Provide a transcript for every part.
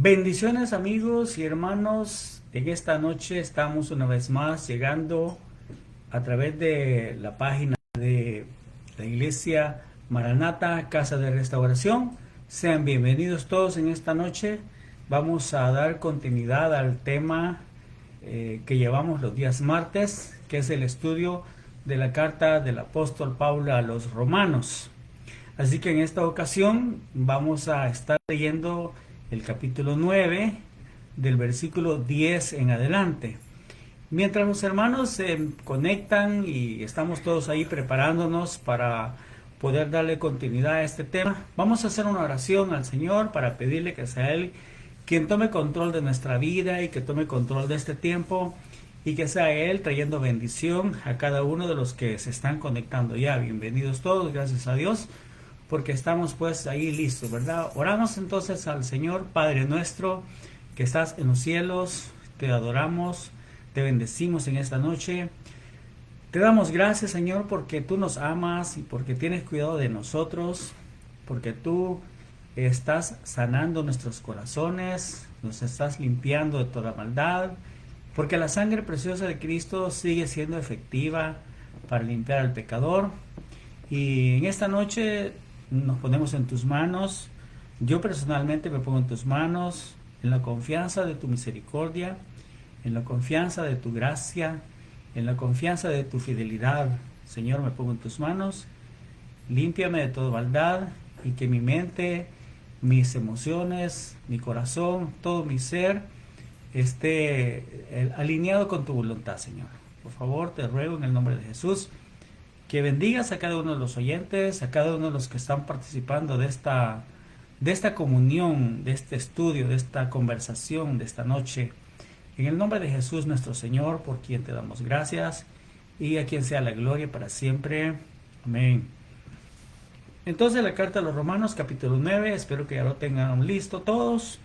Bendiciones amigos y hermanos, en esta noche estamos una vez más llegando a través de la página de la iglesia Maranata, Casa de Restauración. Sean bienvenidos todos en esta noche. Vamos a dar continuidad al tema que llevamos los días martes, que es el estudio de la carta del apóstol Pablo a los romanos. Así que en esta ocasión vamos a estar leyendo el capítulo 9 del versículo 10 en adelante. Mientras los hermanos se conectan y estamos todos ahí preparándonos para poder darle continuidad a este tema, vamos a hacer una oración al Señor para pedirle que sea Él quien tome control de nuestra vida y que tome control de este tiempo y que sea Él trayendo bendición a cada uno de los que se están conectando ya. Bienvenidos todos, gracias a Dios, porque estamos pues ahí listos, ¿verdad? Oramos entonces al Señor. Padre nuestro que estás en los cielos, te adoramos, te bendecimos en esta noche. Te damos gracias, Señor, porque tú nos amas y porque tienes cuidado de nosotros, porque tú estás sanando nuestros corazones, nos estás limpiando de toda maldad, porque la sangre preciosa de Cristo sigue siendo efectiva para limpiar al pecador. Y en esta noche nos ponemos en tus manos. Yo personalmente me pongo en tus manos, en la confianza de tu misericordia, en la confianza de tu gracia, en la confianza de tu fidelidad. Señor, me pongo en tus manos. Límpiame de toda maldad y que mi mente, mis emociones, mi corazón, todo mi ser esté alineado con tu voluntad, Señor. Por favor, te ruego en el nombre de Jesús que bendigas a cada uno de los oyentes, a cada uno de los que están participando de esta comunión, de este estudio, de esta conversación de esta noche. En el nombre de Jesús nuestro Señor, por quien te damos gracias y a quien sea la gloria para siempre. Amén. Entonces la carta a los Romanos, capítulo 9, espero que ya lo tengan listo todos.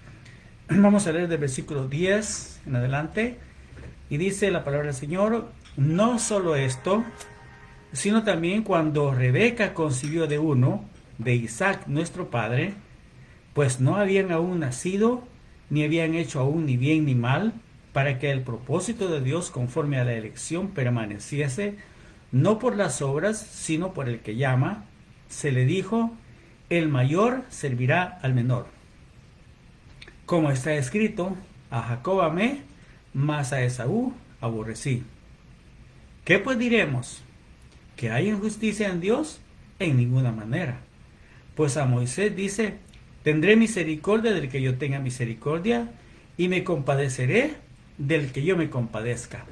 Vamos a leer del versículo 10 en adelante. Y dice la palabra del Señor: no solo esto, sino también cuando Rebeca concibió de uno, de Isaac nuestro padre, pues no habían aún nacido, ni habían hecho aún ni bien ni mal, para que el propósito de Dios conforme a la elección permaneciese, no por las obras, sino por el que llama, se le dijo: el mayor servirá al menor. Como está escrito: a Jacob amé, mas a Esaú aborrecí. ¿Qué pues diremos? ¿Que hay injusticia en Dios? En ninguna manera. Pues a Moisés dice: tendré misericordia del que yo tenga misericordia, y me compadeceré del que yo me compadezca.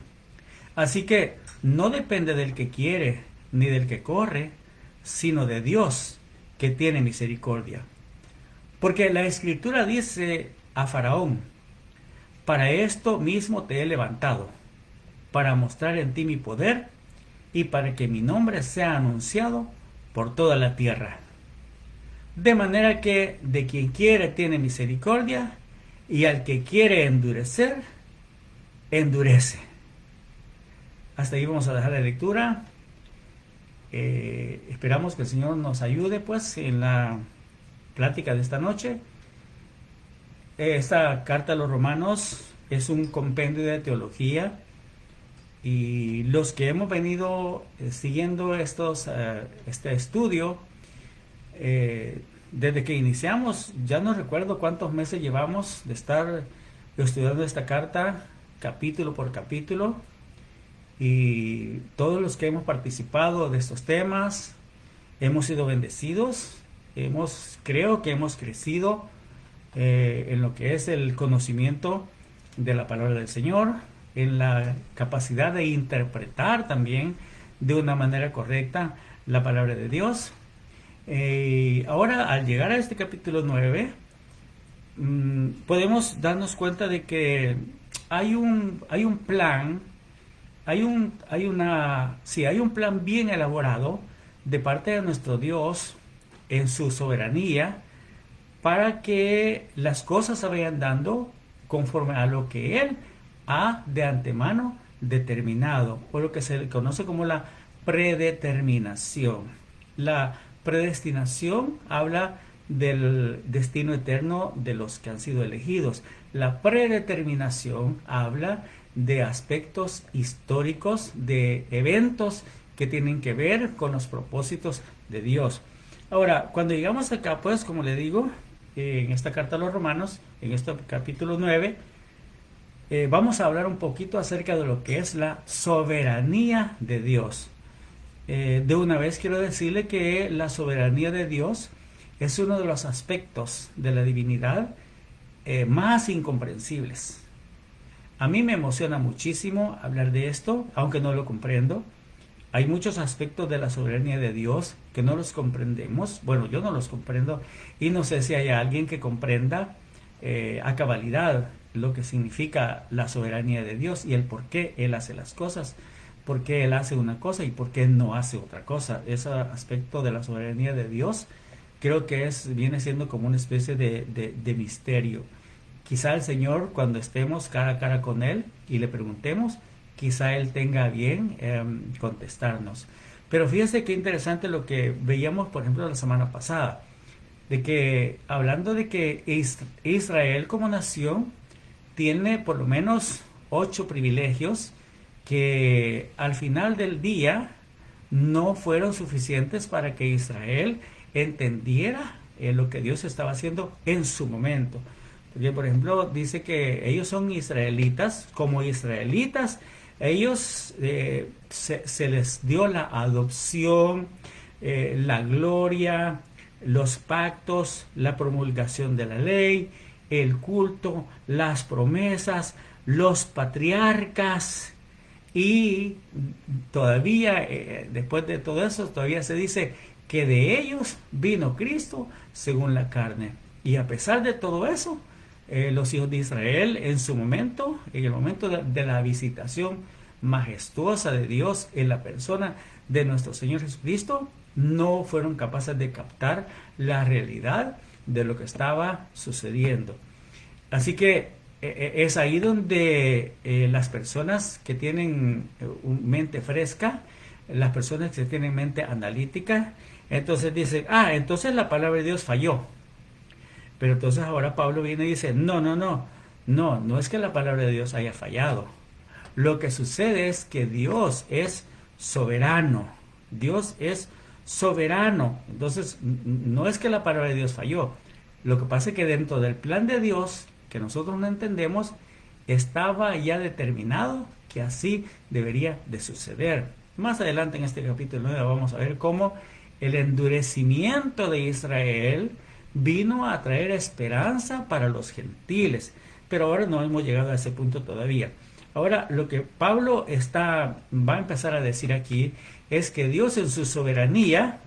Así que no depende del que quiere, ni del que corre, sino de Dios, que tiene misericordia. Porque la Escritura dice a Faraón: para esto mismo te he levantado, para mostrar en ti mi poder, y para que mi nombre sea anunciado por toda la tierra. De manera que de quien quiere tiene misericordia, y al que quiere endurecer, endurece. Hasta ahí vamos a dejar la lectura. Esperamos que el Señor nos ayude pues en la plática de esta noche. Esta carta a los Romanos es un compendio de teología, y los que hemos venido siguiendo este estudio desde que iniciamos, ya no recuerdo cuántos meses llevamos de estar estudiando esta carta capítulo por capítulo, y todos los que hemos participado de estos temas hemos sido bendecidos. Creo que hemos crecido en lo que es el conocimiento de la palabra del Señor, en la capacidad de interpretar también de una manera correcta la palabra de Dios. Ahora, al llegar a este capítulo 9, podemos darnos cuenta de que hay un plan, hay un plan bien elaborado de parte de nuestro Dios en su soberanía, para que las cosas se vayan dando conforme a lo que Él ha de antemano determinado, o lo que se conoce como la predeterminación. La predestinación habla del destino eterno de los que han sido elegidos. La predeterminación habla de aspectos históricos, de eventos que tienen que ver con los propósitos de Dios. Ahora, cuando llegamos acá, pues, como le digo, en esta carta a los Romanos, en este capítulo 9, vamos a hablar un poquito acerca de lo que es la soberanía de Dios. De una vez quiero decirle que la soberanía de Dios es uno de los aspectos de la divinidad más incomprensibles. A mí me emociona muchísimo hablar de esto, aunque no lo comprendo. Hay muchos aspectos de la soberanía de Dios que no los comprendemos. Bueno, yo no los comprendo y no sé si hay alguien que comprenda a cabalidad lo que significa la soberanía de Dios y el por qué Él hace las cosas, por qué Él hace una cosa y por qué no hace otra cosa. Ese aspecto de la soberanía de Dios creo que viene siendo como una especie de misterio. Quizá el Señor, cuando estemos cara a cara con Él y le preguntemos, quizá Él tenga bien contestarnos. Pero fíjese qué interesante lo que veíamos, por ejemplo, la semana pasada, de que hablando de que Israel como nación tiene por lo menos 8 privilegios que al final del día no fueron suficientes para que Israel entendiera lo que Dios estaba haciendo en su momento. Porque, por ejemplo, dice que ellos son israelitas, como israelitas, ellos se les dio la adopción, la gloria, los pactos, la promulgación de la ley, el culto, las promesas, los patriarcas, y todavía después de todo eso todavía se dice que de ellos vino Cristo según la carne. Y a pesar de todo eso, los hijos de Israel en su momento, en el momento de la visitación majestuosa de Dios en la persona de nuestro Señor Jesucristo, no fueron capaces de captar la realidad de lo que estaba sucediendo. Así que es ahí donde las personas que tienen mente fresca, las personas que tienen mente analítica, entonces dicen, entonces la palabra de Dios falló. Pero entonces ahora Pablo viene y dice, no es que la palabra de Dios haya fallado. Lo que sucede es que Dios es soberano. Dios es soberano. Entonces, no es que la palabra de Dios falló. Lo que pasa es que dentro del plan de Dios, que nosotros no entendemos, estaba ya determinado que así debería de suceder. Más adelante en este capítulo 9 vamos a ver cómo el endurecimiento de Israel vino a traer esperanza para los gentiles. Pero ahora no hemos llegado a ese punto todavía. Ahora, lo que Pablo va a empezar a decir aquí es que Dios en su soberanía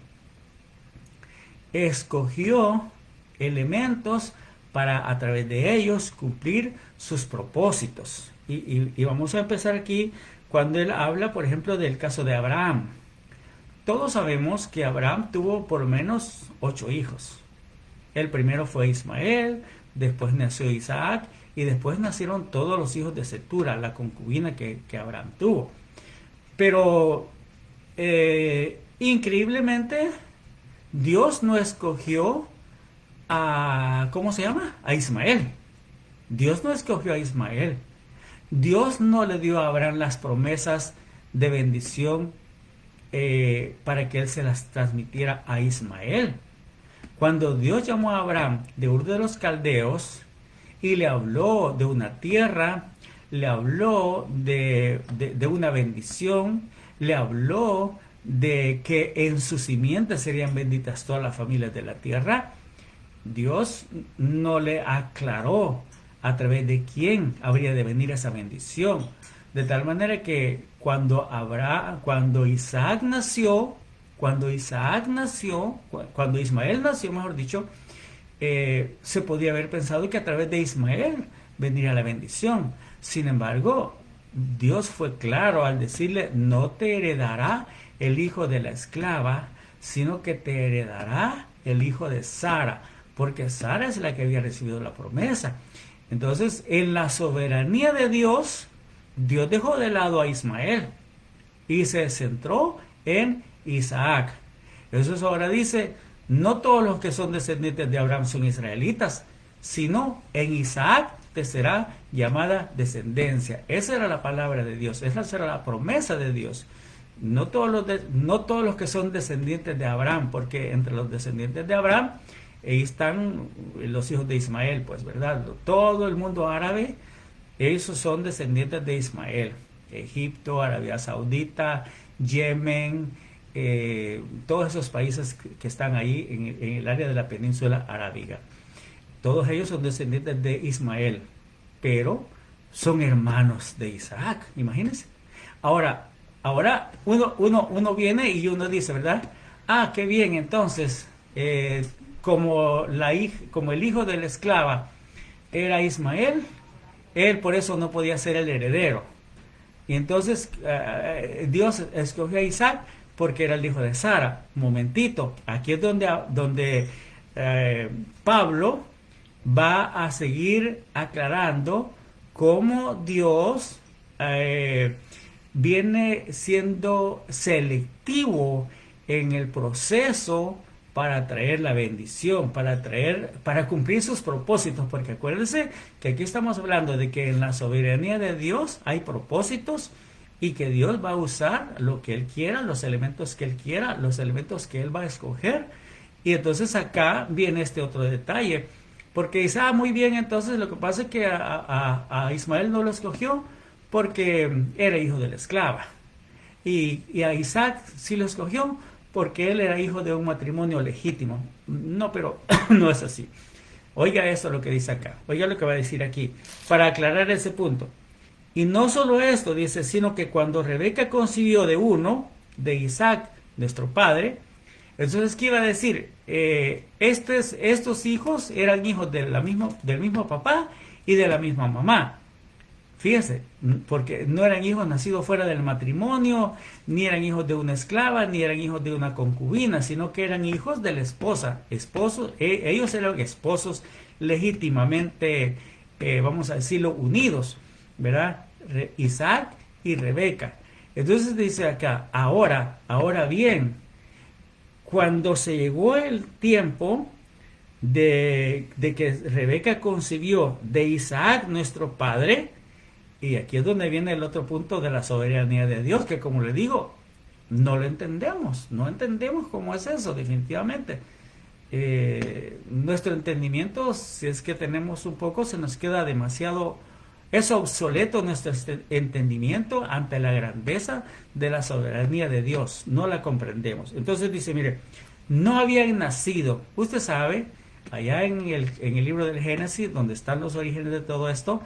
escogió elementos para a través de ellos cumplir sus propósitos. Y vamos a empezar aquí cuando él habla, por ejemplo, del caso de Abraham. Todos sabemos que Abraham tuvo por lo menos 8 hijos. El primero fue Ismael, después nació Isaac y después nacieron todos los hijos de Cetura, la concubina que Abraham tuvo. Pero increíblemente Dios no escogió a Ismael. Dios no escogió a Ismael. Dios no le dio a Abraham las promesas de bendición para que él se las transmitiera a Ismael. Cuando Dios llamó a Abraham de Ur de los Caldeos y le habló de una tierra, le habló de una bendición, le habló de que en su simiente serían benditas todas las familias de la tierra, Dios no le aclaró a través de quién habría de venir esa bendición. De tal manera que cuando Ismael nació, mejor dicho, se podía haber pensado que a través de Ismael vendría la bendición. Sin embargo, Dios fue claro al decirle, no te heredará el hijo de la esclava, sino que te heredará el hijo de Sara, porque Sara es la que había recibido la promesa. Entonces, en la soberanía de Dios, Dios dejó de lado a Ismael y se centró en Isaac. Eso ahora dice, no todos los que son descendientes de Abraham son israelitas, sino en Isaac te será llamada descendencia. Esa era la palabra de Dios, esa era la promesa de Dios. No todos los que son descendientes de Abraham, porque entre los descendientes de Abraham ahí están los hijos de Ismael, pues, ¿verdad? Todo el mundo árabe, esos son descendientes de Ismael. Egipto, Arabia Saudita, Yemen, todos esos países que están ahí en el área de la península arábiga. Todos ellos son descendientes de Ismael, pero son hermanos de Isaac, imagínense. Ahora uno viene y uno dice, ¿verdad? Ah, qué bien, entonces, como el hijo de la esclava era Ismael, él por eso no podía ser el heredero. Y entonces Dios escogió a Isaac porque era el hijo de Sara. Un momentito, aquí es donde Pablo va a seguir aclarando cómo Dios viene siendo selectivo en el proceso para traer la bendición, para cumplir sus propósitos, porque acuérdense que aquí estamos hablando de que en la soberanía de Dios hay propósitos y que Dios va a usar lo que Él quiera, los elementos que Él quiera, los elementos que Él va a escoger. Y entonces acá viene este otro detalle, porque dice, muy bien, entonces lo que pasa es que a Ismael no lo escogió porque era hijo de la esclava, y a Isaac sí lo escogió porque él era hijo de un matrimonio legítimo. No, pero no es así. Oiga esto lo que dice acá. Oiga lo que va a decir aquí. Para aclarar ese punto. Y no solo esto, dice, sino que cuando Rebeca concibió de Isaac, nuestro padre, entonces, ¿qué iba a decir? Estos hijos eran hijos del mismo papá y de la misma mamá. Fíjense, porque no eran hijos nacidos fuera del matrimonio, ni eran hijos de una esclava, ni eran hijos de una concubina, sino que eran hijos de la esposa. Ellos eran esposos legítimamente, vamos a decirlo, unidos, ¿verdad? Isaac y Rebeca. Entonces dice acá, ahora bien, cuando se llegó el tiempo de que Rebeca concibió de Isaac, nuestro padre, y aquí es donde viene el otro punto de la soberanía de Dios, que como le digo, no lo entendemos, no entendemos cómo es eso, definitivamente. Nuestro entendimiento, si es que tenemos un poco, se nos queda demasiado, es obsoleto nuestro entendimiento ante la grandeza de la soberanía de Dios, no la comprendemos. Entonces dice, mire, no habían nacido, usted sabe, allá en el libro del Génesis, donde están los orígenes de todo esto,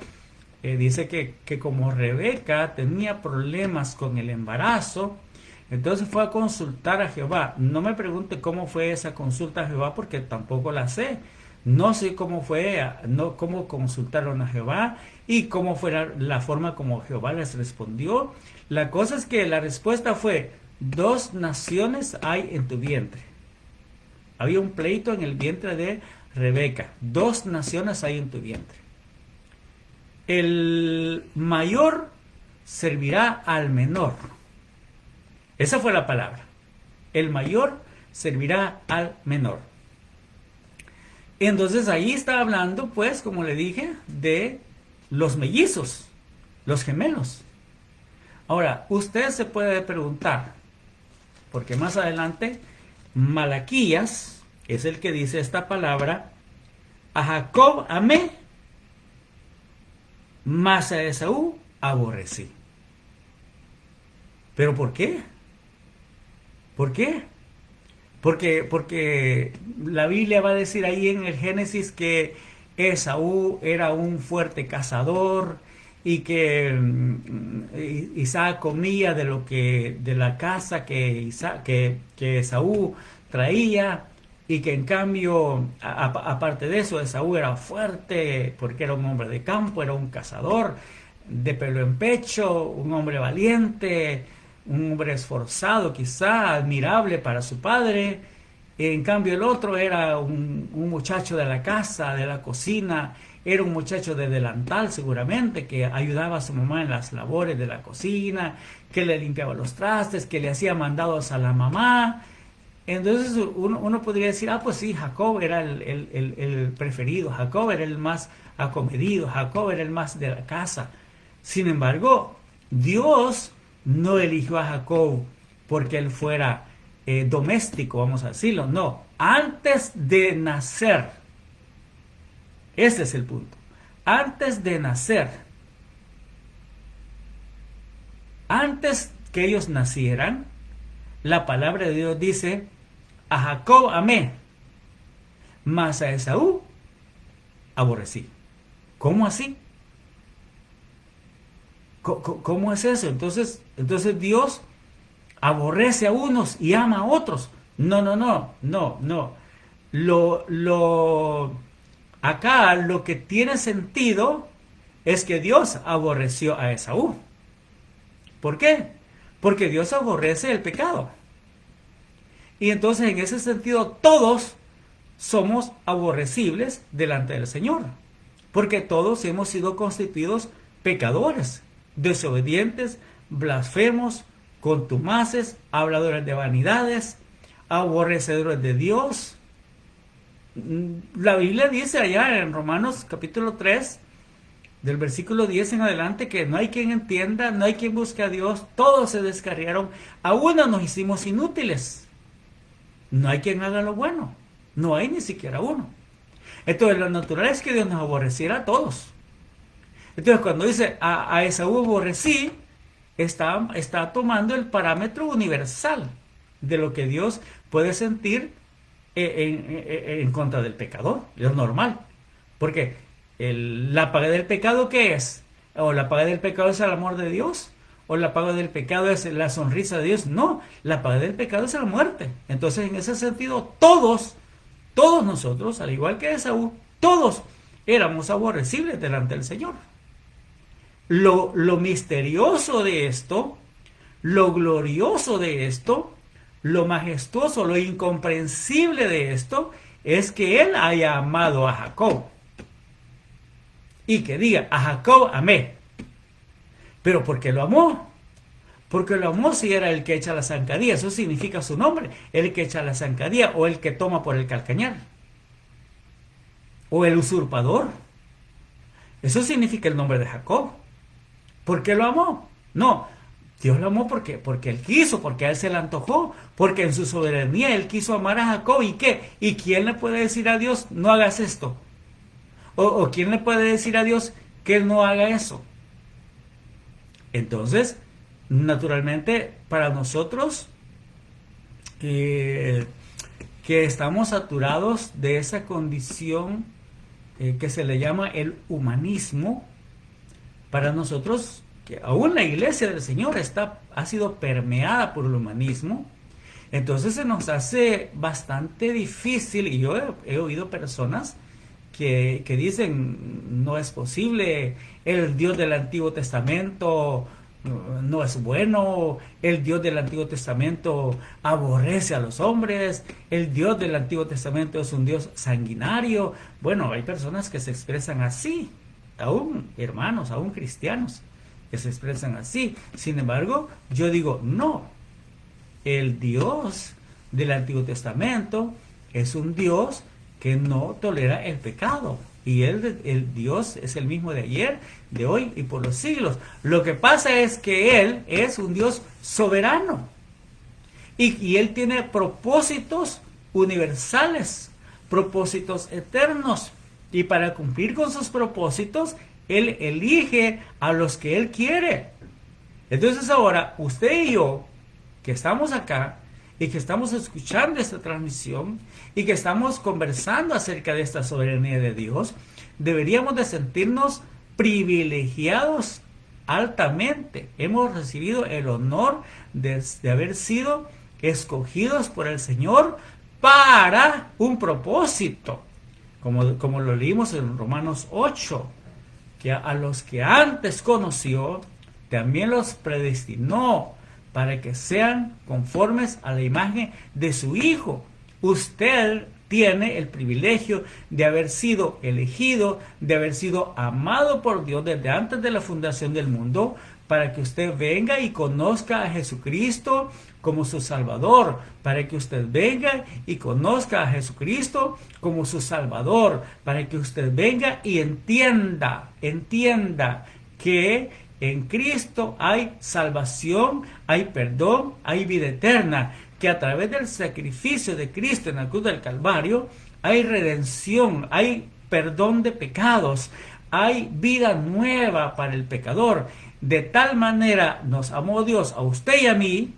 dice que como Rebeca tenía problemas con el embarazo, entonces fue a consultar a Jehová. No me pregunte cómo fue esa consulta a Jehová, porque tampoco la sé. No sé cómo cómo consultaron a Jehová y cómo fue la forma como Jehová les respondió. La cosa es que la respuesta fue, 2 naciones hay en tu vientre. Había un pleito en el vientre de Rebeca. 2 naciones hay en tu vientre. El mayor servirá al menor. Esa fue la palabra. El mayor servirá al menor. Entonces ahí está hablando, pues, como le dije, de los mellizos, los gemelos. Ahora, usted se puede preguntar, porque más adelante Malaquías es el que dice esta palabra, a Jacob amé, mas a Esaú aborrecí. ¿Pero por qué? ¿Por qué? Porque la Biblia va a decir ahí en el Génesis que Esaú era un fuerte cazador y que Isaac comía de la caza que Esaú traía, y que en cambio, aparte de eso, Esaú era fuerte porque era un hombre de campo, era un cazador de pelo en pecho, un hombre valiente, un hombre esforzado, quizá admirable para su padre. En cambio el otro era un muchacho de la casa, de la cocina, era un muchacho de delantal seguramente, que ayudaba a su mamá en las labores de la cocina, que le limpiaba los trastes, que le hacía mandados a la mamá. Entonces uno podría decir, pues sí, Jacob era el preferido, Jacob era el más acomedido, Jacob era el más de la casa. Sin embargo, Dios no eligió a Jacob porque él fuera doméstico, vamos a decirlo, no. Antes de nacer, ese es el punto. Antes de nacer, antes que ellos nacieran, la palabra de Dios dice, a Jacob amé, mas a Esaú aborrecí. ¿Cómo así? ¿Cómo es eso? Entonces Dios aborrece a unos y ama a otros. No. Acá lo que tiene sentido es que Dios aborreció a Esaú. ¿Por qué? Porque Dios aborrece el pecado. Y entonces en ese sentido todos somos aborrecibles delante del Señor. Porque todos hemos sido constituidos pecadores, desobedientes, blasfemos, contumaces, habladores de vanidades, aborrecedores de Dios. La Biblia dice allá en Romanos capítulo 3, del versículo 10 en adelante, que no hay quien entienda, no hay quien busque a Dios, todos se descarriaron, a uno nos hicimos inútiles. No hay quien haga lo bueno, no hay ni siquiera uno. Entonces lo natural es que Dios nos aborreciera a todos. Entonces cuando dice a Esaú aborrecí, está tomando el parámetro universal de lo que Dios puede sentir en contra del pecador. Es normal. Porque la paga del pecado, ¿qué es? ¿O la paga del pecado es el amor de Dios? ¿O la paga del pecado es la sonrisa de Dios? No, la paga del pecado es la muerte. Entonces en ese sentido todos nosotros, al igual que Esaú, todos éramos aborrecibles delante del Señor. Lo misterioso de esto, lo glorioso de esto, lo majestuoso, lo incomprensible de esto, es que Él haya amado a Jacob. Y que diga, a Jacob amé. ¿Pero por qué lo amó? Porque lo amó si era el que echa la zancadilla. Eso significa su nombre. El que echa la zancadilla o el que toma por el calcañar. O el usurpador. Eso significa el nombre de Jacob. ¿Por qué lo amó? No, Dios lo amó porque Él quiso, porque a Él se le antojó, porque en su soberanía Él quiso amar a Jacob. ¿Y qué? ¿Y quién le puede decir a Dios, no hagas esto? ¿O quién le puede decir a Dios que Él no haga eso? Entonces, naturalmente, para nosotros que estamos saturados de esa condición que se le llama el humanismo, para nosotros, que aún la iglesia del Señor ha sido permeada por el humanismo, entonces se nos hace bastante difícil, y yo he oído personas que dicen, no es posible, el Dios del Antiguo Testamento no es bueno, el Dios del Antiguo Testamento aborrece a los hombres, el Dios del Antiguo Testamento es un Dios sanguinario. Bueno, hay personas que se expresan así, aún hermanos, aún cristianos que se expresan así. Sin embargo, yo digo, no, el Dios del Antiguo Testamento es un Dios que no tolera el pecado. Y el Dios es el mismo de ayer, de hoy y por los siglos. Lo que pasa es que Él es un Dios soberano. Y Él tiene propósitos universales, propósitos eternos. Y para cumplir con sus propósitos, Él elige a los que Él quiere. Entonces ahora, usted y yo, que estamos acá, y que estamos escuchando esta transmisión y que estamos conversando acerca de esta soberanía de Dios, deberíamos de sentirnos privilegiados altamente. Hemos recibido el honor de haber sido escogidos por el Señor para un propósito, como lo leímos en Romanos 8, que a los que antes conoció, también los predestinó para que sean conformes a la imagen de su Hijo. Usted tiene el privilegio de haber sido elegido, de haber sido amado por Dios desde antes de la fundación del mundo, para que usted venga y conozca a Jesucristo como su Salvador, para que usted venga y conozca a Jesucristo como su Salvador, para que usted venga y entienda que en Cristo hay salvación, hay perdón, hay vida eterna, que a través del sacrificio de Cristo en la cruz del Calvario hay redención, hay perdón de pecados, hay vida nueva para el pecador. De tal manera nos amó Dios a usted y a mí,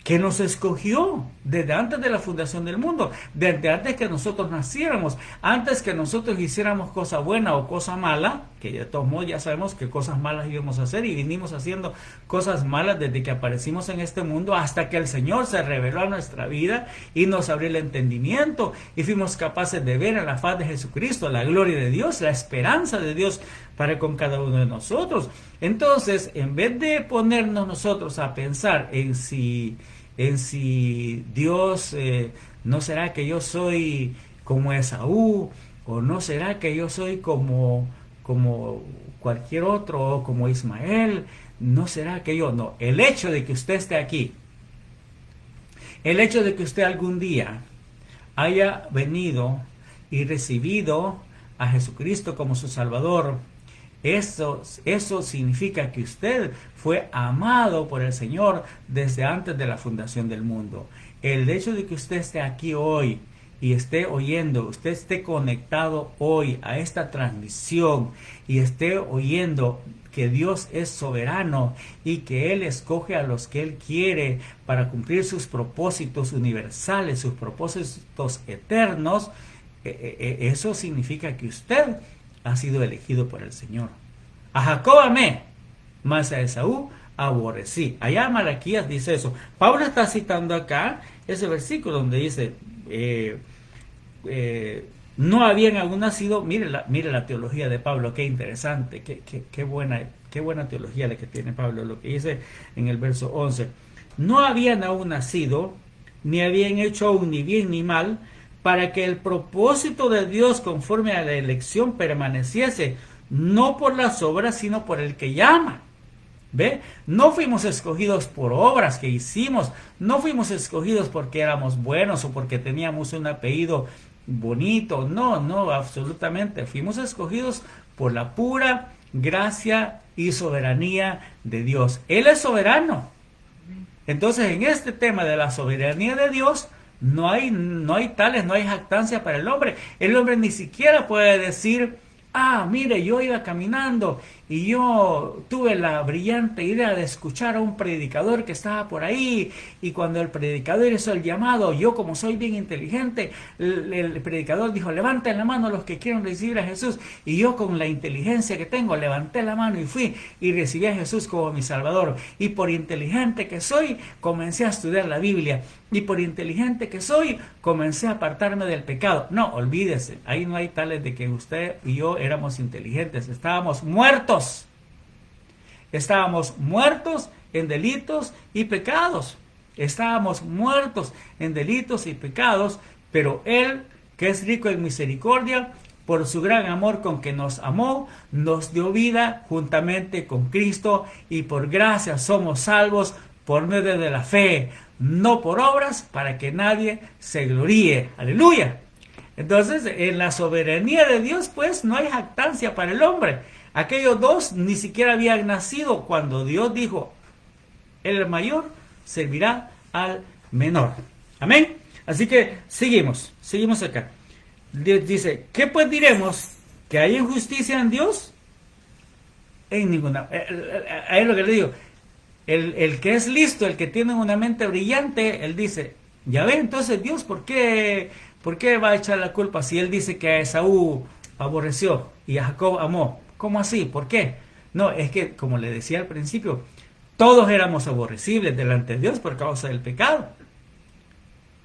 que nos escogió desde antes de la fundación del mundo, desde antes que nosotros naciéramos, antes que nosotros hiciéramos cosa buena o cosa mala, que de todos modos ya sabemos que cosas malas íbamos a hacer y vinimos haciendo cosas malas desde que aparecimos en este mundo, hasta que el Señor se reveló a nuestra vida y nos abrió el entendimiento y fuimos capaces de ver en la faz de Jesucristo la gloria de Dios, la esperanza de Dios para con cada uno de nosotros. Entonces, en vez de ponernos nosotros a pensar en si Dios, ¿no será que yo soy como Esaú? ¿O no será que yo soy como cualquier otro, o como Ismael? ¿No será que yo? No, el hecho de que usted esté aquí, el hecho de que usted algún día haya venido y recibido a Jesucristo como su Salvador, eso significa que usted fue amado por el Señor desde antes de la fundación del mundo. El hecho de que usted esté aquí hoy y esté oyendo, usted esté conectado hoy a esta transmisión y esté oyendo que Dios es soberano y que Él escoge a los que Él quiere para cumplir sus propósitos universales, sus propósitos eternos, eso significa que usted ha sido elegido por el Señor. A Jacob amé, mas a Esaú aborrecí. Allá Malaquías dice eso. Pablo está citando acá ese versículo donde dice, no habían aún nacido. Mire la teología de Pablo, qué interesante, qué buena teología la que tiene Pablo. Lo que dice en el verso 11: no habían aún nacido, ni habían hecho aún ni bien ni mal, para que el propósito de Dios conforme a la elección permaneciese, no por las obras, sino por el que llama. ¿Ve? No fuimos escogidos por obras que hicimos, no fuimos escogidos porque éramos buenos o porque teníamos un apellido bonito, no, absolutamente. Fuimos escogidos por la pura gracia y soberanía de Dios. Él es soberano. Entonces, en este tema de la soberanía de Dios, no hay jactancia para el hombre. El hombre ni siquiera puede decir, mire, yo iba caminando y yo tuve la brillante idea de escuchar a un predicador que estaba por ahí, y cuando el predicador hizo el llamado, yo, como soy bien inteligente, el predicador dijo, levanten la mano los que quieren recibir a Jesús, y yo, con la inteligencia que tengo, levanté la mano y fui y recibí a Jesús como mi Salvador, y por inteligente que soy, comencé a estudiar la Biblia, y por inteligente que soy, comencé a apartarme del pecado. No, olvídese, ahí no hay tales de que usted y yo éramos inteligentes, estábamos muertos en delitos y pecados. Estábamos muertos en delitos y pecados, pero Él, que es rico en misericordia, por su gran amor con que nos amó, nos dio vida juntamente con Cristo, y por gracia somos salvos por medio de la fe, no por obras, para que nadie se gloríe. Aleluya. Entonces, en la soberanía de Dios, pues, no hay jactancia para el hombre. Aquellos dos ni siquiera habían nacido cuando Dios dijo, el mayor servirá al menor. Amén. Así que seguimos acá. Dios dice, ¿qué pues diremos? ¿Que hay injusticia en Dios? En ninguna. Ahí es lo que le digo. El que es listo, el que tiene una mente brillante, él dice, ya ve, entonces Dios, ¿por qué va a echar la culpa si él dice que a Esaú aborreció y a Jacob amó? ¿Cómo así? ¿Por qué? No, es que, como le decía al principio, todos éramos aborrecibles delante de Dios por causa del pecado.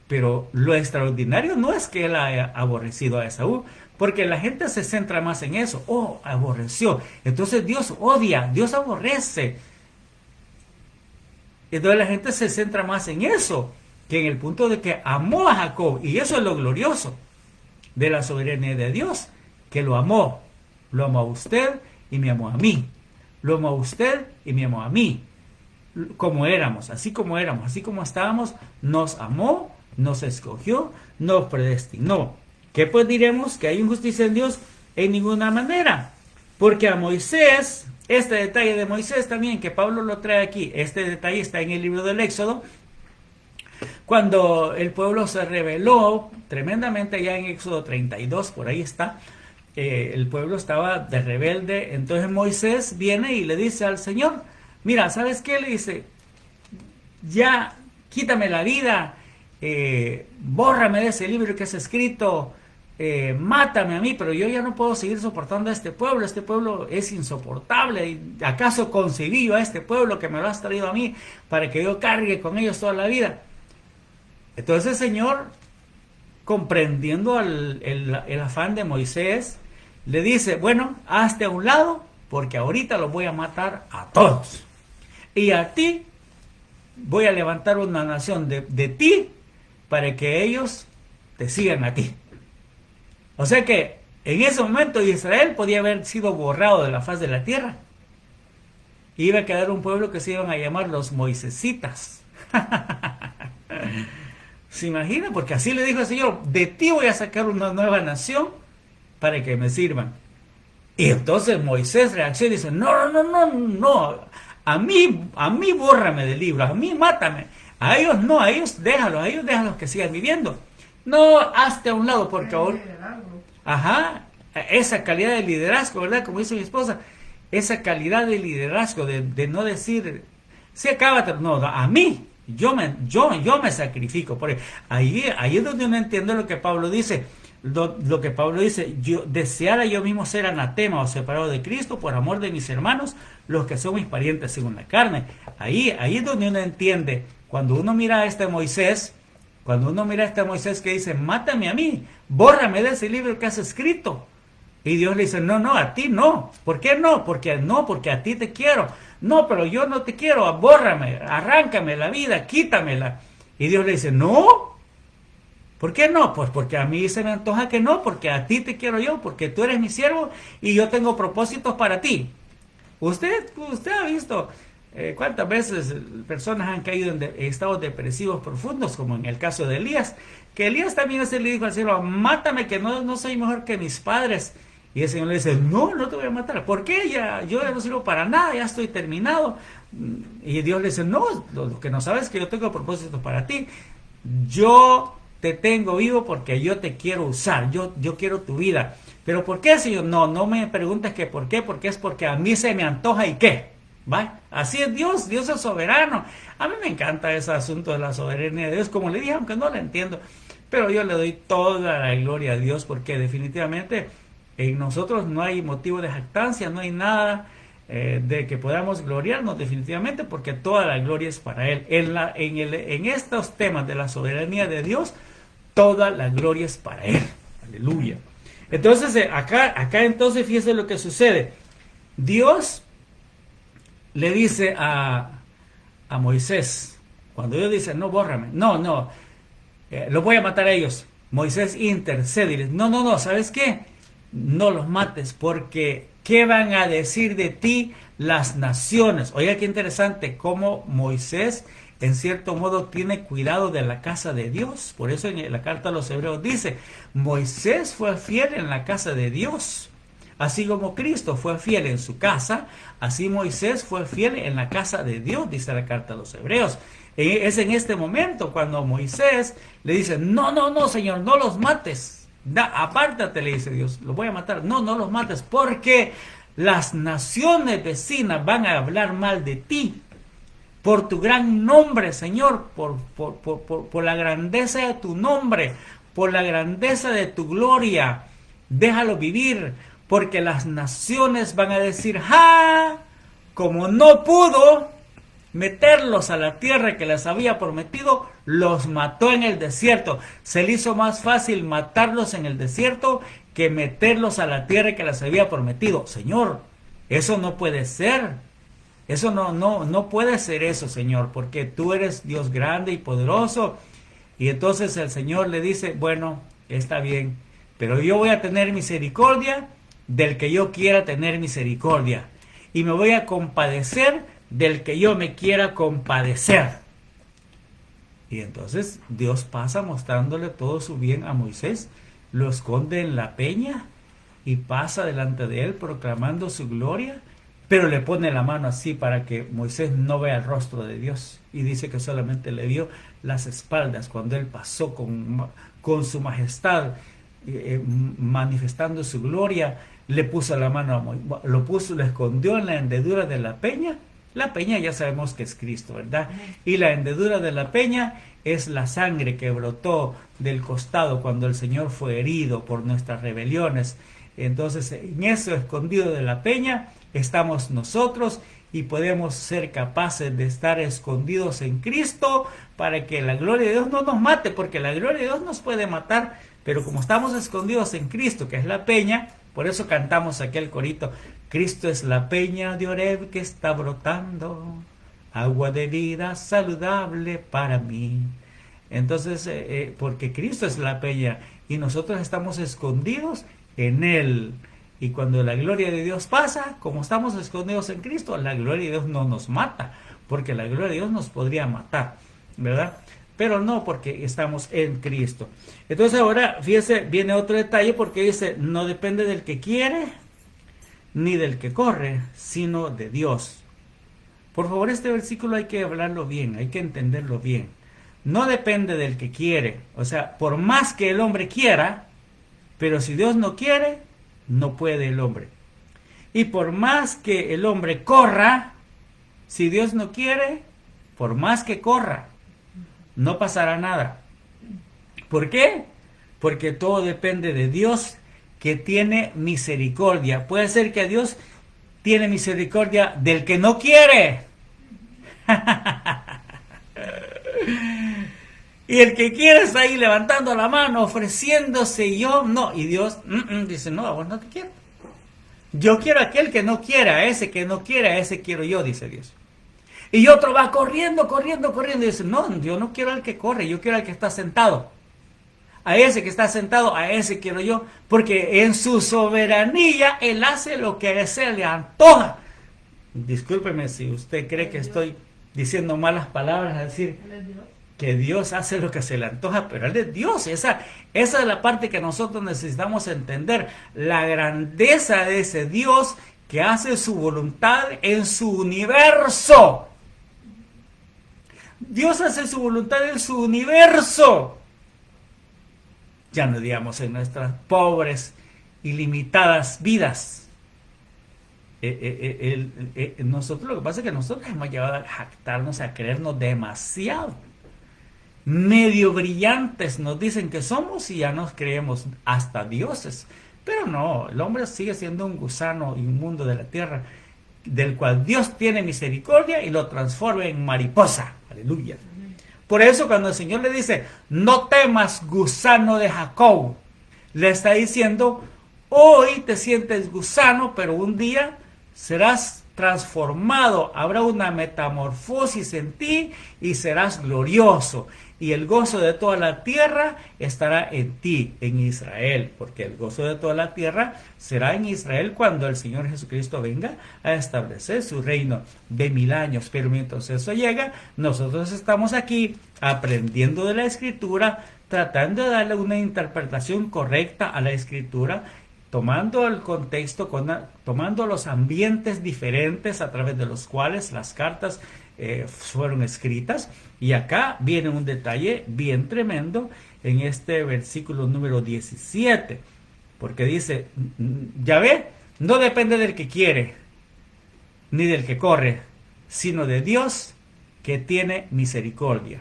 Pero lo extraordinario no es que él haya aborrecido a Esaú, porque la gente se centra más en eso. Oh, aborreció. Entonces Dios odia, Dios aborrece. Entonces la gente se centra más en eso que en el punto de que amó a Jacob. Y eso es lo glorioso de la soberanía de Dios, que lo amó a usted y me amó a mí. lo amó a usted y me amó a mí, como éramos, así como estábamos, nos amó, nos escogió, nos predestinó. ¿Qué pues diremos? ¿Que hay injusticia en Dios? En ninguna manera. Porque a Moisés, este detalle de Moisés también, que Pablo lo trae aquí, este detalle está en el libro del Éxodo, cuando el pueblo se rebeló tremendamente, ya en Éxodo 32, por ahí está, el pueblo estaba de rebelde. Entonces Moisés viene y le dice al Señor, mira, ¿sabes qué? Le dice, ya quítame la vida, bórrame de ese libro que has escrito, mátame a mí, pero yo ya no puedo seguir soportando a este pueblo es insoportable. ¿Acaso concebí yo a este pueblo que me lo has traído a mí para que yo cargue con ellos toda la vida? Entonces el Señor, comprendiendo el afán de Moisés, le dice, bueno, hazte a un lado, porque ahorita los voy a matar a todos. Y a ti voy a levantar una nación de ti para que ellos te sigan a ti. O sea que en ese momento Israel podía haber sido borrado de la faz de la tierra. Iba a quedar un pueblo que se iban a llamar los Moisesitas. ¿Se imagina? Porque así le dijo el Señor, de ti voy a sacar una nueva nación para que me sirvan. Y entonces Moisés reacciona y dice, no, a mí bórrame del libro, a mí mátame, a ellos no, a ellos déjalos que sigan viviendo. No, hazte a un lado, porque ahora, esa calidad de liderazgo, ¿verdad? Como dice mi esposa, esa calidad de liderazgo, de no decir, sí, acábate, no, a mí, yo me sacrifico. Porque ahí es donde uno entiende lo que Pablo dice. Lo que Pablo dice, yo deseara yo mismo ser anatema o separado de Cristo por amor de mis hermanos, los que son mis parientes según la carne. Ahí es donde uno entiende, cuando uno mira a este Moisés que dice, mátame a mí, bórrame de ese libro que has escrito. Y Dios le dice, no, a ti no. ¿Por qué no? Porque a ti te quiero. No, pero yo no te quiero, bórrame, arráncame la vida, quítamela. Y Dios le dice, no. ¿Por qué no? Pues porque a mí se me antoja que no, porque a ti te quiero yo, porque tú eres mi siervo y yo tengo propósitos para ti. Usted ha visto cuántas veces personas han caído en estados depresivos profundos, como en el caso de Elías, que Elías también le dijo al cielo, mátame, que no soy mejor que mis padres. Y el Señor le dice, no te voy a matar. ¿Por qué? Yo ya no sirvo para nada, ya estoy terminado. Y Dios le dice, no, lo que no sabes es que yo tengo propósitos para ti. Yo te tengo vivo porque yo te quiero usar, yo quiero tu vida. ¿Pero por qué, Señor? No me preguntes que por qué, porque es porque a mí se me antoja y qué. ¿Va? Así es Dios es soberano. A mí me encanta ese asunto de la soberanía de Dios, como le dije, aunque no lo entiendo. Pero yo le doy toda la gloria a Dios, porque definitivamente en nosotros no hay motivo de jactancia, no hay nada de que podamos gloriarnos definitivamente, porque toda la gloria es para Él. En estos temas de la soberanía de Dios, toda la gloria es para Él. Aleluya. Entonces, acá entonces fíjese lo que sucede. Dios le dice a Moisés, cuando Dios dice, no, bórrame, los voy a matar a ellos. Moisés intercede y dice, no, ¿sabes qué? No los mates, porque ¿qué van a decir de ti las naciones? Oiga, qué interesante cómo Moisés en cierto modo tiene cuidado de la casa de Dios. Por eso en la carta a los Hebreos dice, Moisés fue fiel en la casa de Dios. Así como Cristo fue fiel en su casa, así Moisés fue fiel en la casa de Dios, dice la carta a los Hebreos. Es en este momento cuando Moisés le dice, no, Señor, no los mates. Apártate, le dice Dios, los voy a matar. No los mates, porque las naciones vecinas van a hablar mal de ti. Por tu gran nombre, Señor, por la grandeza de tu nombre, por la grandeza de tu gloria, déjalo vivir, porque las naciones van a decir, como no pudo meterlos a la tierra que les había prometido, los mató en el desierto. Se le hizo más fácil matarlos en el desierto que meterlos a la tierra que les había prometido. Señor, eso no puede ser. Eso no puede ser eso, Señor, porque tú eres Dios grande y poderoso. Y entonces el Señor le dice, bueno, está bien, pero yo voy a tener misericordia del que yo quiera tener misericordia. y me voy a compadecer del que yo me quiera compadecer. Y entonces Dios pasa mostrándole todo su bien a Moisés, lo esconde en la peña y pasa delante de él proclamando su gloria, pero le pone la mano así para que Moisés no vea el rostro de Dios, y dice que solamente le vio las espaldas cuando él pasó con su majestad, manifestando su gloria. Le puso la mano, lo escondió en la hendedura de la peña. La peña ya sabemos que es Cristo, ¿verdad? Y la hendedura de la peña es la sangre que brotó del costado cuando el Señor fue herido por nuestras rebeliones. Entonces, en eso escondido de la peña estamos nosotros, y podemos ser capaces de estar escondidos en Cristo para que la gloria de Dios no nos mate, porque la gloria de Dios nos puede matar, pero como estamos escondidos en Cristo, que es la peña, por eso cantamos aquel corito: Cristo es la peña de Oreb que está brotando, agua de vida saludable para mí. Entonces, porque Cristo es la peña y nosotros estamos escondidos en Él. Y cuando la gloria de Dios pasa, como estamos escondidos en Cristo, la gloria de Dios no nos mata, porque la gloria de Dios nos podría matar, ¿verdad? Pero no, porque estamos en Cristo. Entonces ahora, fíjese, viene otro detalle, porque dice: no depende del que quiere, ni del que corre, sino de Dios. Por favor, este versículo hay que hablarlo bien, hay que entenderlo bien. No depende del que quiere, o sea, por más que el hombre quiera, pero si Dios no quiere, no puede el hombre. Y por más que el hombre corra, si Dios no quiere, por más que corra, no pasará nada. ¿Por qué? Porque todo depende de Dios, que tiene misericordia. Puede ser que Dios tiene misericordia del que no quiere. Y el que quiere está ahí levantando la mano, ofreciéndose, y yo no. Y Dios dice: no, a vos no te quiero. Yo quiero a aquel que no quiera, a ese que no quiera, a ese quiero yo, dice Dios. Y otro va corriendo, y dice: no, yo no quiero al que corre, yo quiero al que está sentado. A ese que está sentado, a ese quiero yo, porque en su soberanía Él hace lo que se le antoja. Discúlpeme si usted cree que estoy diciendo malas palabras al decir que Dios hace lo que se le antoja, pero Él es Dios. Esa es la parte que nosotros necesitamos entender, la grandeza de ese Dios que hace su voluntad en su universo. Dios hace su voluntad en su universo. Ya no digamos en nuestras pobres y limitadas vidas. Nosotros, lo que pasa es que nosotros hemos llegado a jactarnos, a creernos demasiado. Medio brillantes nos dicen que somos, y ya nos creemos hasta dioses. Pero no, el hombre sigue siendo un gusano inmundo de la tierra, del cual Dios tiene misericordia y lo transforma en mariposa. Aleluya. Por eso cuando el Señor le dice: no temas, gusano de Jacob, le está diciendo: hoy te sientes gusano, pero un día serás transformado, habrá una metamorfosis en ti y serás glorioso. Y el gozo de toda la tierra estará en ti, en Israel, porque el gozo de toda la tierra será en Israel cuando el Señor Jesucristo venga a establecer su reino de 1000 años. Pero mientras eso llega, nosotros estamos aquí aprendiendo de la Escritura, tratando de darle una interpretación correcta a la Escritura, tomando el contexto, tomando los ambientes diferentes a través de los cuales las cartas fueron escritas. Y acá viene un detalle bien tremendo en este versículo número 17, porque dice: ya ve, no depende del que quiere ni del que corre, sino de Dios, que tiene misericordia.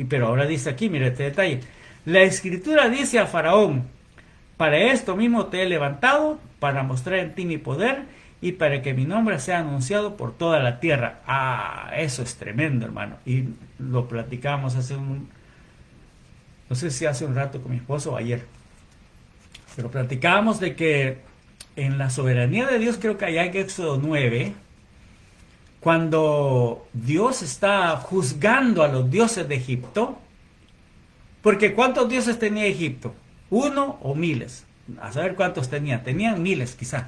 Pero ahora dice aquí, mire este detalle: la Escritura dice a Faraón: para esto mismo te he levantado, para mostrar en ti mi poder y para que mi nombre sea anunciado por toda la tierra. Eso es tremendo, hermano. Y lo platicamos no sé si hace un rato con mi esposo o ayer, pero platicábamos de que en la soberanía de Dios, creo que allá en Éxodo 9, cuando Dios está juzgando a los dioses de Egipto, porque ¿cuántos dioses tenía Egipto? ¿Uno o miles? A saber cuántos tenían miles quizá.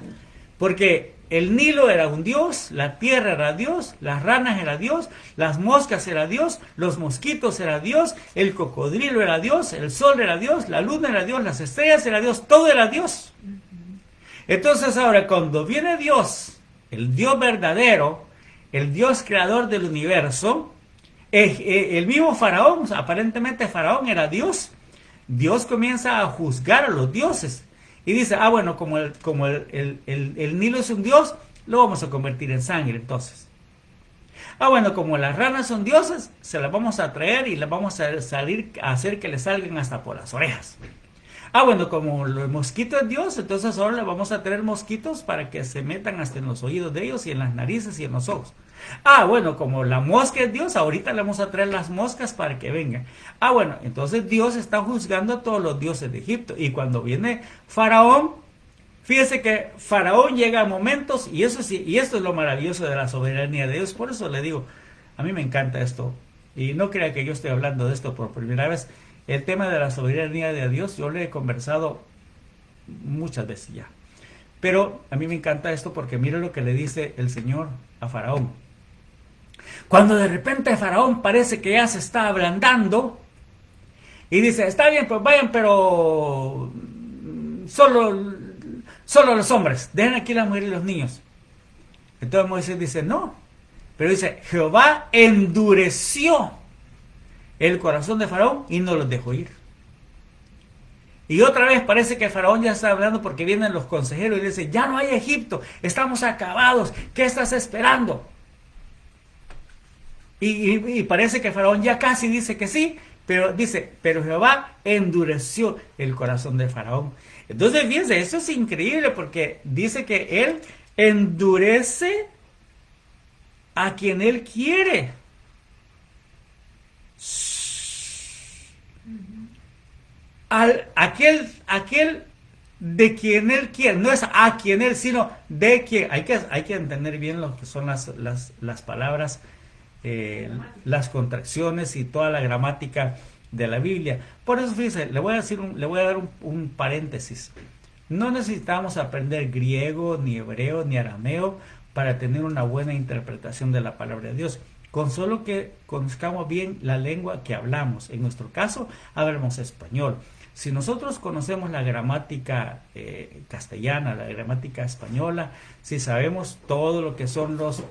Porque el Nilo era un dios, la tierra era Dios, las ranas era Dios, las moscas era Dios, los mosquitos era Dios, el cocodrilo era Dios, el sol era Dios, la luna era Dios, las estrellas era Dios, todo era Dios. Entonces ahora cuando viene Dios, el Dios verdadero, el Dios creador del universo, el mismo Faraón, aparentemente Faraón era Dios, Dios comienza a juzgar a los dioses. Y dice, bueno, como el Nilo es un dios, lo vamos a convertir en sangre entonces. Bueno, como las ranas son dioses, se las vamos a traer y las vamos a hacer que le salgan hasta por las orejas. Bueno, como el mosquito es Dios, entonces ahora le vamos a traer mosquitos para que se metan hasta en los oídos de ellos y en las narices y en los ojos. Bueno, como la mosca es Dios, ahorita le vamos a traer las moscas para que vengan. Bueno, entonces Dios está juzgando a todos los dioses de Egipto. Y cuando viene Faraón, fíjese que Faraón llega a momentos, y eso sí, y esto es lo maravilloso de la soberanía de Dios. Por eso le digo, a mí me encanta esto. Y no crea que yo estoy hablando de esto por primera vez. El tema de la soberanía de Dios, yo le he conversado muchas veces ya. Pero a mí me encanta esto porque mire lo que le dice el Señor a Faraón. Cuando de repente Faraón parece que ya se está ablandando y dice, está bien, pues vayan, pero solo los hombres, dejen aquí las mujeres y los niños. Entonces Moisés dice, no, pero dice, Jehová endureció el corazón de Faraón y no los dejó ir. Y otra vez parece que Faraón ya está hablando porque vienen los consejeros y le dicen, ya no hay Egipto, estamos acabados, ¿qué estás esperando? Y parece que Faraón ya casi dice que sí, pero dice, pero Jehová endureció el corazón de Faraón. Entonces fíjense, eso es increíble porque dice que él endurece a quien él quiere. Aquel de quien él quiere, no es a quien él, sino de quien. Hay que entender bien lo que son las palabras, las contracciones y toda la gramática de la Biblia. Por eso, fíjese, le voy a dar un paréntesis. No necesitamos aprender griego, ni hebreo, ni arameo para tener una buena interpretación de la palabra de Dios. Con solo que conozcamos bien la lengua que hablamos. En nuestro caso, hablamos español. Si nosotros conocemos la gramática castellana, la gramática española, si sabemos todo lo que son los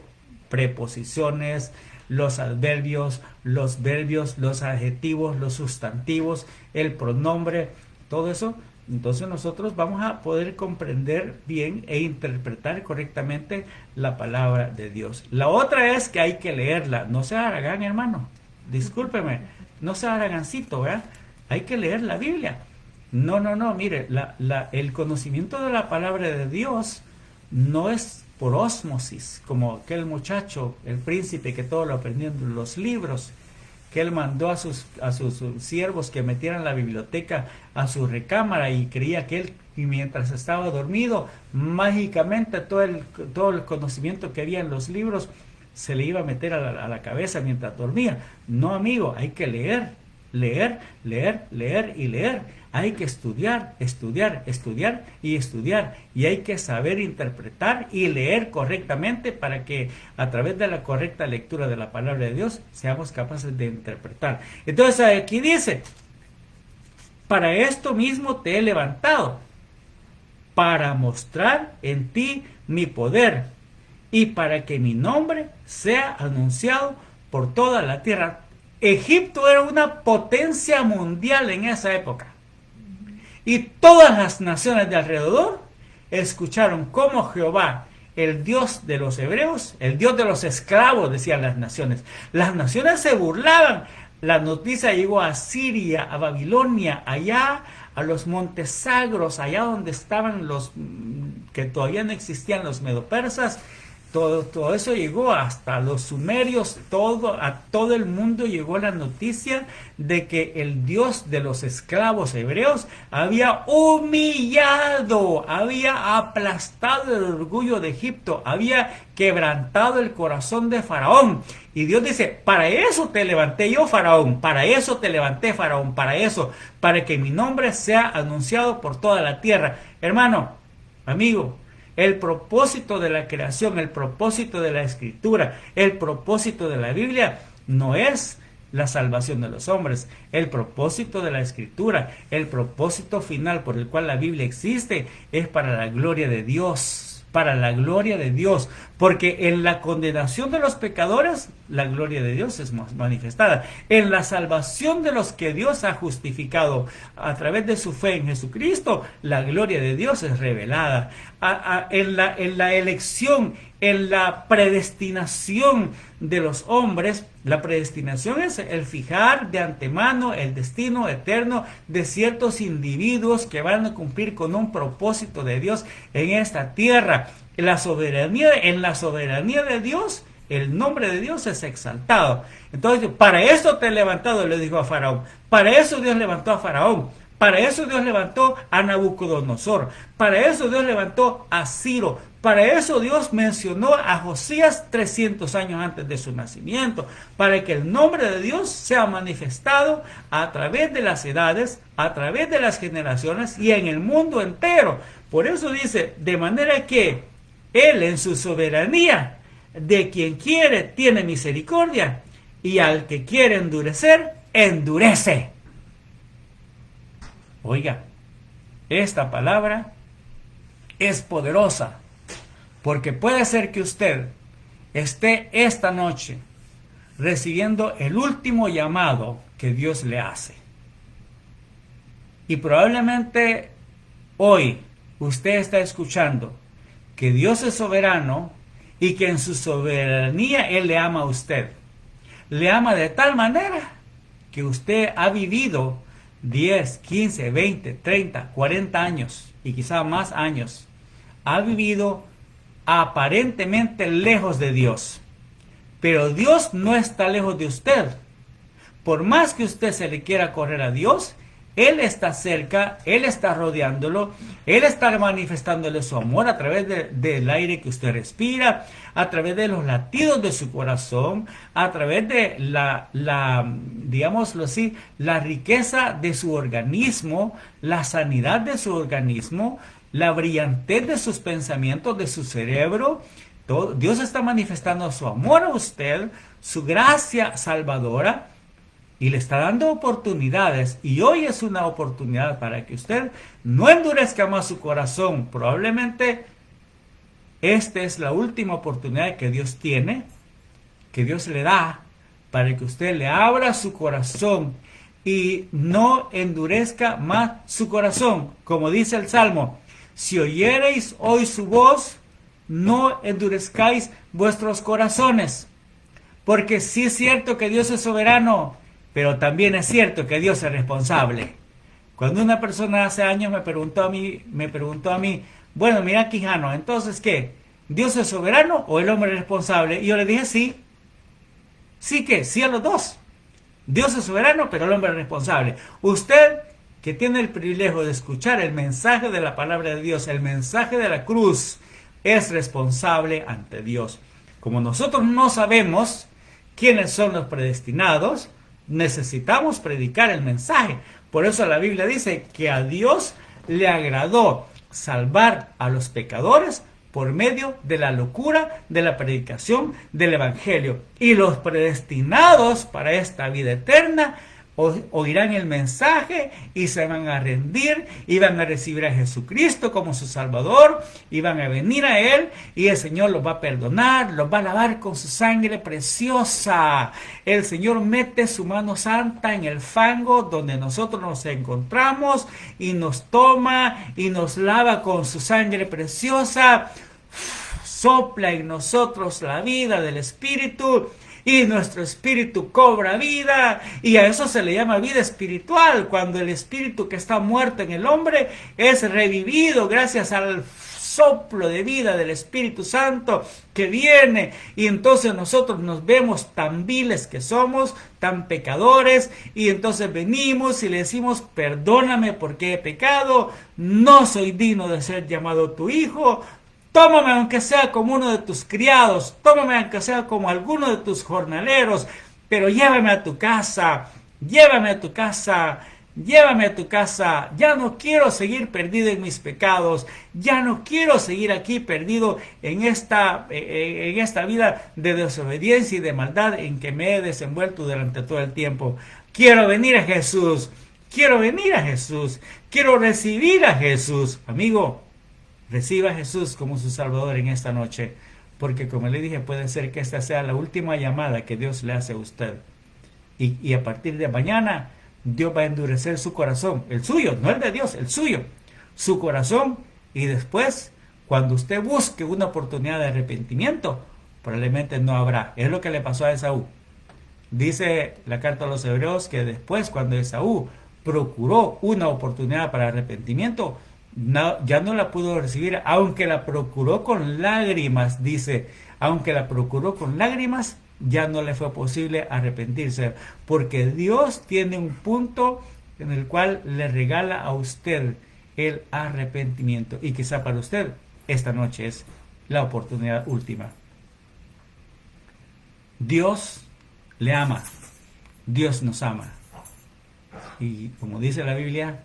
preposiciones, los adverbios, los verbios, los adjetivos, los sustantivos, el pronombre, todo eso, entonces nosotros vamos a poder comprender bien e interpretar correctamente la palabra de Dios. La otra es que hay que leerla. No sea haragán, hermano. Discúlpeme. No sea haragancito, ¿verdad? Hay que leer la Biblia. No. Mire, el conocimiento de la palabra de Dios no es por ósmosis, como aquel muchacho, el príncipe que todo lo aprendió en los libros, que él mandó a sus siervos que metieran la biblioteca a su recámara y creía que él, y mientras estaba dormido, mágicamente todo el conocimiento que había en los libros se le iba a meter a la cabeza mientras dormía. No, amigo, hay que leer y leer. Hay que estudiar y estudiar. Y hay que saber interpretar y leer correctamente para que a través de la correcta lectura de la palabra de Dios seamos capaces de interpretar. Entonces aquí dice, para esto mismo te he levantado, para mostrar en ti mi poder y para que mi nombre sea anunciado por toda la tierra. Egipto era una potencia mundial en esa época. Y todas las naciones de alrededor escucharon cómo Jehová, el Dios de los hebreos, el Dios de los esclavos, decían las naciones. Las naciones se burlaban. La noticia llegó a Siria, a Babilonia, allá a los montes sagros, allá donde estaban los que todavía no existían, los medopersas. Todo eso llegó hasta los sumerios, a todo el mundo llegó la noticia de que el Dios de los esclavos hebreos había humillado, había aplastado el orgullo de Egipto, había quebrantado el corazón de Faraón. Y Dios dice, para eso te levanté yo, Faraón, para eso te levanté, Faraón, para que mi nombre sea anunciado por toda la tierra. Hermano, amigo, El propósito de la creación, el propósito de la Escritura, el propósito de la Biblia no es la salvación de los hombres. El propósito de la Escritura, el propósito final por el cual la Biblia existe, es para la gloria de Dios. Para la gloria de Dios, porque en la condenación de los pecadores, la gloria de Dios es manifestada. En la salvación de los que Dios ha justificado a través de su fe en Jesucristo, la gloria de Dios es revelada. En la elección, en la predestinación de los hombres, la predestinación es el fijar de antemano el destino eterno de ciertos individuos que van a cumplir con un propósito de Dios en esta tierra. En la soberanía de Dios, el nombre de Dios es exaltado. Entonces, para eso te he levantado, le dijo a Faraón. Para eso Dios levantó a Faraón. Para eso Dios levantó a Nabucodonosor. Para eso Dios levantó a Ciro. Para eso Dios mencionó a Josías 300 años antes de su nacimiento. Para que el nombre de Dios sea manifestado a través de las edades, a través de las generaciones y en el mundo entero. Por eso dice, de manera que Él en su soberanía, de quien quiere tiene misericordia, y al que quiere endurecer, endurece. Oiga, esta palabra es poderosa, porque puede ser que usted esté esta noche recibiendo el último llamado que Dios le hace. Y probablemente hoy usted está escuchando que Dios es soberano y que en su soberanía Él le ama a usted. Le ama de tal manera que usted ha vivido 10, 15, 20, 30, 40 años y quizá más años. Ha vivido aparentemente lejos de Dios. Pero Dios no está lejos de usted. Por más que usted se le quiera correr a Dios, Él está cerca, Él está rodeándolo, Él está manifestándole su amor a través del aire que usted respira, a través de los latidos de su corazón, a través de digámoslo así, la riqueza de su organismo, la sanidad de su organismo, la brillantez de sus pensamientos, de su cerebro. Dios está manifestando su amor a usted, su gracia salvadora, y le está dando oportunidades, y hoy es una oportunidad para que usted no endurezca más su corazón. Probablemente esta es la última oportunidad que Dios tiene, que Dios le da, para que usted le abra su corazón y no endurezca más su corazón. Como dice el Salmo, si oyereis hoy su voz, no endurezcáis vuestros corazones. Porque sí es cierto que Dios es soberano, pero también es cierto que Dios es responsable. Cuando una persona hace años me preguntó a mí, bueno, mira Quijano, entonces ¿qué? ¿Dios es soberano o el hombre es responsable? Y yo le dije sí. Sí que, sí a los dos. Dios es soberano, pero el hombre es responsable. Usted que tiene el privilegio de escuchar el mensaje de la palabra de Dios, el mensaje de la cruz, es responsable ante Dios. Como nosotros no sabemos quiénes son los predestinados, necesitamos predicar el mensaje. Por eso la Biblia dice que a Dios le agradó salvar a los pecadores por medio de la locura de la predicación del Evangelio. Y los predestinados para esta vida eterna oirán el mensaje y se van a rendir y van a recibir a Jesucristo como su Salvador y van a venir a Él y el Señor los va a perdonar, los va a lavar con su sangre preciosa. El Señor mete su mano santa en el fango donde nosotros nos encontramos y nos toma y nos lava con su sangre preciosa. Sopla en nosotros la vida del Espíritu y nuestro espíritu cobra vida, y a eso se le llama vida espiritual, cuando el espíritu que está muerto en el hombre es revivido gracias al soplo de vida del Espíritu Santo que viene, y entonces nosotros nos vemos tan viles que somos, tan pecadores, y entonces venimos y le decimos, perdóname porque he pecado, no soy digno de ser llamado tu hijo. Tómame aunque sea como uno de tus criados, tómame aunque sea como alguno de tus jornaleros, pero llévame a tu casa, llévame a tu casa, ya no quiero seguir perdido en mis pecados, ya no quiero seguir aquí perdido en esta vida de desobediencia y de maldad en que me he desenvuelto durante todo el tiempo. Quiero venir a Jesús, quiero venir a Jesús, quiero recibir a Jesús. Amigo, reciba a Jesús como su Salvador en esta noche, porque como le dije, puede ser que esta sea la última llamada que Dios le hace a usted. Y a partir de mañana, Dios va a endurecer su corazón, el suyo, no el de Dios, el suyo, su corazón. Y después, cuando usted busque una oportunidad de arrepentimiento, probablemente no habrá. Es lo que le pasó a Esaú. Dice la carta a los Hebreos que después, cuando Esaú procuró una oportunidad para arrepentimiento, ya no la pudo recibir, aunque la procuró con lágrimas, dice, aunque la procuró con lágrimas, ya no le fue posible arrepentirse, porque Dios tiene un punto en el cual le regala a usted el arrepentimiento, y quizá para usted esta noche es la oportunidad última. Dios le ama, Dios nos ama, y como dice la Biblia,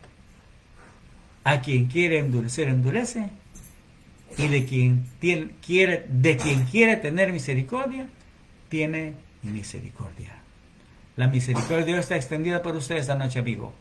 a quien quiere endurecer, endurece, y de quien quiere tener misericordia, tiene misericordia. La misericordia de Dios está extendida por usted esta noche, amigo.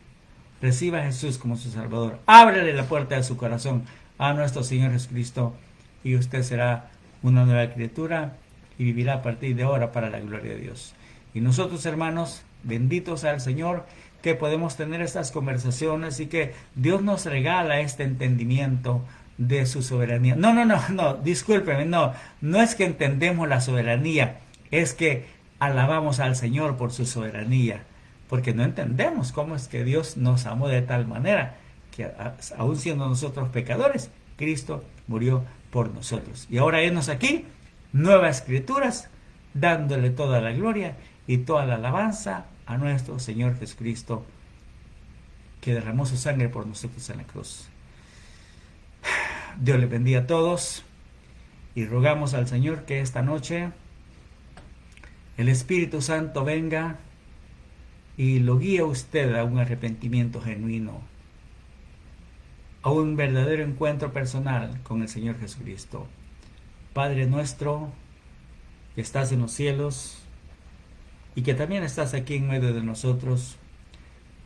Reciba a Jesús como su Salvador. Ábrele la puerta de su corazón a nuestro Señor Jesucristo, y usted será una nueva criatura y vivirá a partir de ahora para la gloria de Dios. Y nosotros, hermanos, benditos al Señor, que podemos tener estas conversaciones y que Dios nos regala este entendimiento de su soberanía. No, discúlpeme, no es que entendemos la soberanía, es que alabamos al Señor por su soberanía, porque no entendemos cómo es que Dios nos amó de tal manera que aun siendo nosotros pecadores, Cristo murió por nosotros. Y ahora henos aquí, nuevas escrituras, dándole toda la gloria y toda la alabanza a nuestro Señor Jesucristo, que derramó su sangre por nosotros en la cruz. Dios les bendiga a todos, y rogamos al Señor que esta noche el Espíritu Santo venga y lo guíe a usted a un arrepentimiento genuino, a un verdadero encuentro personal con el Señor Jesucristo. Padre nuestro, que estás en los cielos, y que también estás aquí en medio de nosotros,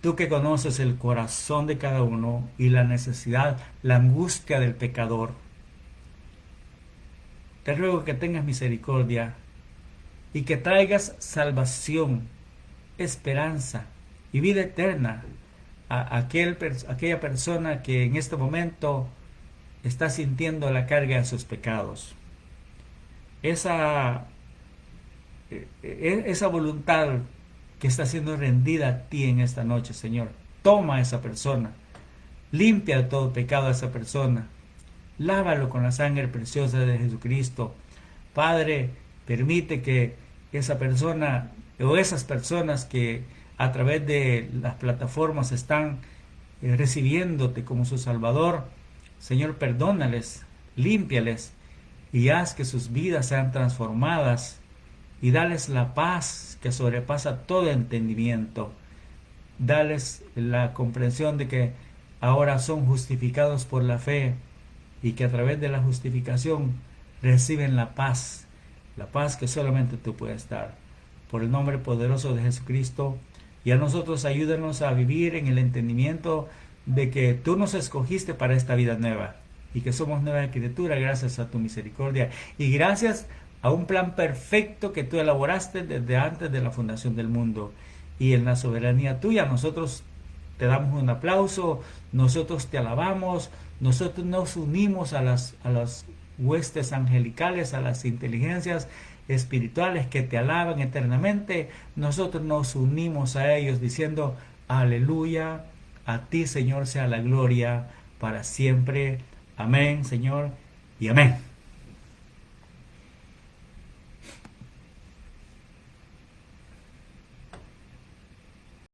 tú que conoces el corazón de cada uno y la necesidad, la angustia del pecador, te ruego que tengas misericordia y que traigas salvación, esperanza y vida eterna a aquella persona que en este momento está sintiendo la carga de sus pecados. Esa voluntad que está siendo rendida a ti en esta noche, Señor, toma a esa persona, limpia de todo pecado a esa persona, lávalo con la sangre preciosa de Jesucristo. Padre, permite que esa persona o esas personas que a través de las plataformas están recibiéndote como su Salvador, Señor, perdónales, límpiales y haz que sus vidas sean transformadas, y dales la paz que sobrepasa todo entendimiento. Dales la comprensión de que ahora son justificados por la fe, y que a través de la justificación reciben la paz que solamente tú puedes dar. Por el nombre poderoso de Jesucristo, y a nosotros ayúdanos a vivir en el entendimiento de que tú nos escogiste para esta vida nueva, y que somos nueva criatura gracias a tu misericordia, y gracias a un plan perfecto que tú elaboraste desde antes de la fundación del mundo. Y en la soberanía tuya nosotros te damos un aplauso, nosotros te alabamos, nosotros nos unimos a las huestes angelicales, a las inteligencias espirituales que te alaban eternamente. Nosotros nos unimos a ellos diciendo: aleluya, a ti, Señor, sea la gloria para siempre. Amén, Señor, y amén.